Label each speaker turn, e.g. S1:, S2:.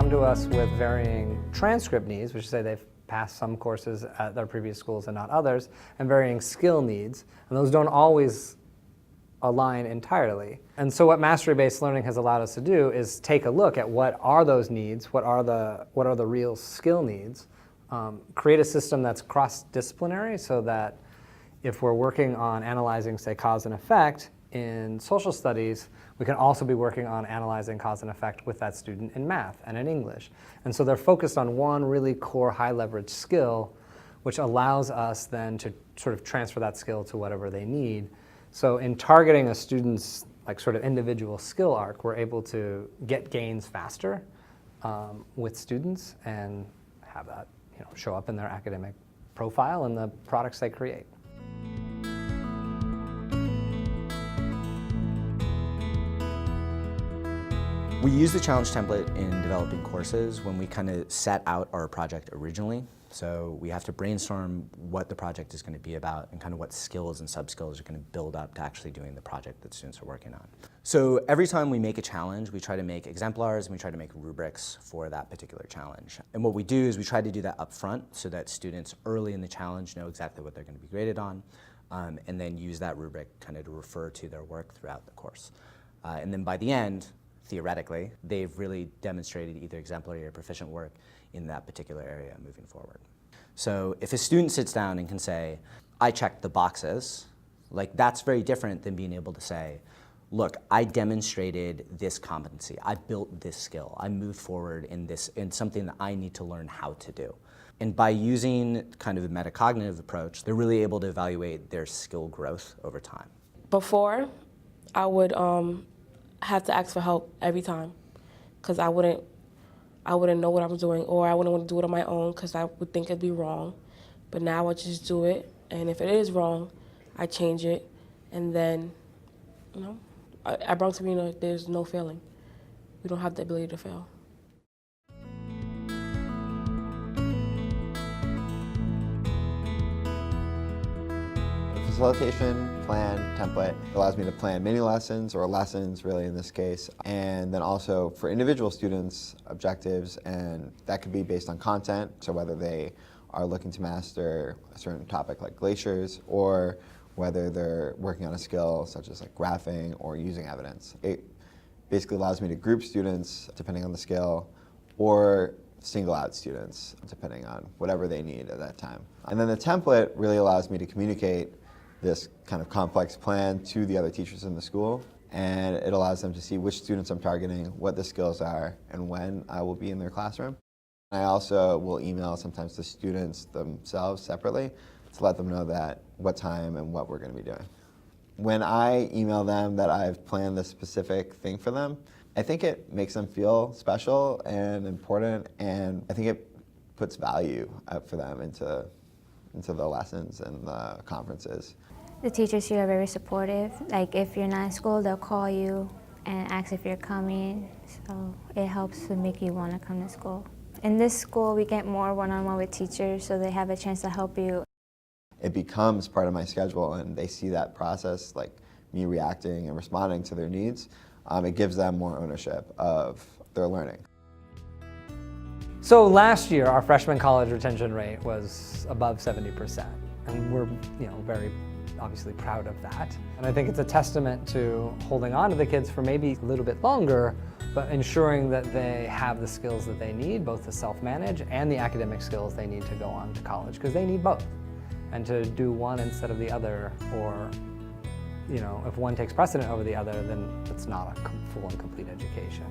S1: come to us with varying transcript needs, which is to say they've passed some courses at their previous schools and not others, and varying skill needs, and those don't always align entirely. And so what mastery-based learning has allowed us to do is take a look at what are those needs, what are the real skill needs, create a system that's cross-disciplinary so that if we're working on analyzing, say, cause and effect in social studies, we can also be working on analyzing cause and effect with that student in math and in English. And so they're focused on one really core high leverage skill, which allows us then to sort of transfer that skill to whatever they need. So in targeting a student's like sort of individual skill arc, we're able to get gains faster with students and have that show up in their academic profile and the products they create.
S2: We use the challenge template in developing courses when we kind of set out our project originally. So we have to brainstorm what the project is going to be about and kind of what skills and sub-skills are going to build up to actually doing the project that students are working on. So every time we make a challenge, we try to make exemplars and we try to make rubrics for that particular challenge. And what we do is we try to do that up front so that students early in the challenge know exactly what they're going to be graded on, and then use that rubric kind of to refer to their work throughout the course. And then by the end, theoretically, they've really demonstrated either exemplary or proficient work in that particular area moving forward. So if a student sits down and can say, I checked the boxes, like that's very different than being able to say, look, I demonstrated this competency, I built this skill, I moved forward in something that I need to learn how to do. And by using kind of a metacognitive approach, they're really able to evaluate their skill growth over time.
S3: Before, I would have to ask for help every time because I wouldn't know what I was doing, or I wouldn't want to do it on my own because I would think it'd be wrong. But now I just do it, and if it is wrong, I change it, and then, at Bronx Arena, there's no failing. We don't have the ability to fail.
S4: Facilitation plan template allows me to plan mini lessons, or lessons really in this case, and then also for individual students objectives, and that could be based on content, so whether they are looking to master a certain topic like glaciers, or whether they're working on a skill such as like graphing or using evidence. It basically allows me to group students depending on the skill, or single out students depending on whatever they need at that time. And then the template really allows me to communicate this kind of complex plan to the other teachers in the school, and it allows them to see which students I'm targeting, what the skills are, and when I will be in their classroom. I also will email sometimes the students themselves separately to let them know that what time and what we're going to be doing. When I email them that I've planned this specific thing for them, I think it makes them feel special and important, and I think it puts value for them into the lessons and the conferences.
S5: The teachers here are very supportive. Like if you're not in school, they'll call you and ask if you're coming. So it helps to make you want to come to school. In this school, we get more one-on-one with teachers, so they have a chance to help you.
S4: It becomes part of my schedule, and they see that process, like me reacting and responding to their needs. It gives them more ownership of their learning.
S1: So last year, our freshman college retention rate was above 70%, and we're very obviously proud of that. And I think it's a testament to holding on to the kids for maybe a little bit longer, but ensuring that they have the skills that they need, both to self-manage and the academic skills they need to go on to college, because they need both. And to do one instead of the other, or if one takes precedent over the other, then it's not a full and complete education.